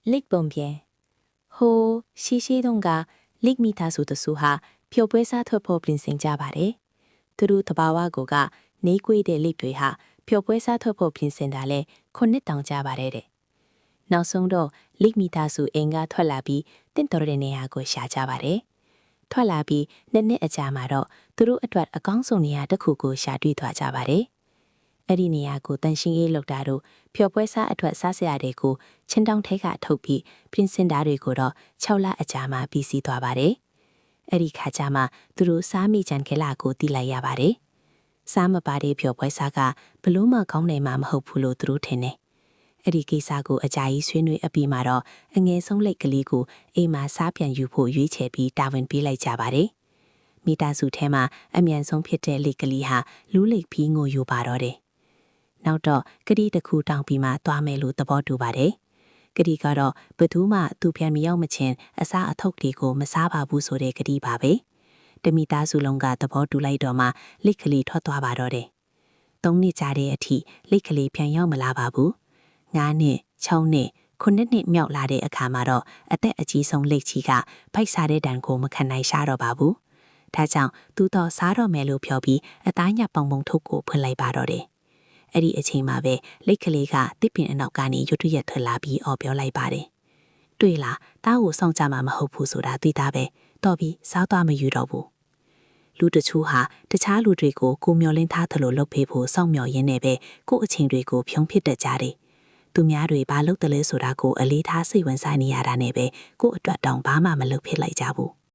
릭 본변 호 시시동가 릭 미타수도 수하 표부에사 터포 빈생자 바래 두루 더바와고가 네구이데 릭되하 표부에사 터포 빈센달레 콘넷당자 바래래 나성도 릭 미타수 엥가 털라비 땐떠르네하고 샤자 바래 털라비 넷넷 아자마로 두루 어트왓 아강송니야 덕후고 샤뒤သွားကြ 바래အဲ့ဒီနေရာကိုတန်ရှင်းရေးလုပ်တာတို့ဖျော်ပွဲစားအထွတ်စားစရာတွေကိုချင်းတောင်းထဲကထုတ်ပြီးပြင်ဆင်တာတွေကိုတော့6လအကြာမှပြီးစီးသွားပါတယ်။အဲ့ဒီခါကျမှသူတို့စားမိကြံခဲလာကိုတီးလိုက်ရပါတယ်။စားမပါတဲ့ဖျော်ပွဲစားကဘလို့မှကောင်းနိုင်မှာမဟုတ်ဘူးလို့သူတို့ထင်တယ်။အဲ့ဒီကိစ္စကိုအကြာကြီးဆွေးနွေးအပြီးမှာတော့အငယ်ဆုံးလိတ်ကလေးကိုအိမ်မှာစားပြန်ယူဖို့ရွေးချယ်ပြီးတာဝန်ပေးလိုက်ကြပါတယ်။မိသားစုထဲမှာအမြန်ဆုံးဖြစ်တဲ့လိတ်ကလေးဟာလူးလိတ်ပြီးငိုယိုပါတော့တယ်နောက်တော့ကတိတစ်ခုတောင်းပြီးမှသွားမယ်လို့သဘောတူပါတယ်။ကတိကတော့ဘသူမှသူပြန်မရောက်မချင်းအစားအထုပ်တွေကိုမစားပါဘူးဆိုတဲ့ကတိပါပဲ။တမိသားစုလုံးကသဘောတူလိုက်တော့မှလိတ်ကလေးထွက်သွားပါတော့တယ်။၃နှစ်ကြာတဲ့အထိလိတ်ကလေးပြန်ရောက်မလာပါဘူး။9နှစ်6နှစ်9နှစ်မြောက်လာတဲ့အခါမှာတော့အသက်အကြီးဆုံးလိတ်ကြီးကဖိုက်စားတဲ့တန်ကိုမခံနိုင်ရှာတော့ပါဘူး။ဒါကြောင့်သူတော့စားတော့မယ်လို့ပြောပြီးအသားညပုံပုံထုတ်ကိုဖွင့်လိုက်ပါတော့တယ်အဲ့ဒီအချိန်မှာပဲလိတ်ကလေးကတစ်ပင်အနောက်ကနေရွတ်ရွတ်ထွက်လာပြီးအော်ပြောလိုက်ပါတယ်။တွေ့လားတားကိုစောင့်ကြမှာမဟုတ်ဘူးဆိုတာသိသားပဲ။တော်ပြီးစားသွားမယူတော့ဘူး။လူတချို့ဟာတခြားလူတွေကိုကိုမျောလင်းထားသလိုလုပ်ပေးဖို့စောင့်မျှော်ရင်းနဲ့ပဲကို့အချိန်တွေကိုဖြုံးဖြစ်တတ်ကြတယ်။သူများတွေဘာလုပ်တယ်လဲဆိုတာကိုအလေးထားစိတ်ဝင်စားနေရတာနဲ့ပဲကို့အတွက်တောင်ဘာမှမလုပ်ဖြစ်လိုက်ကြဘူး။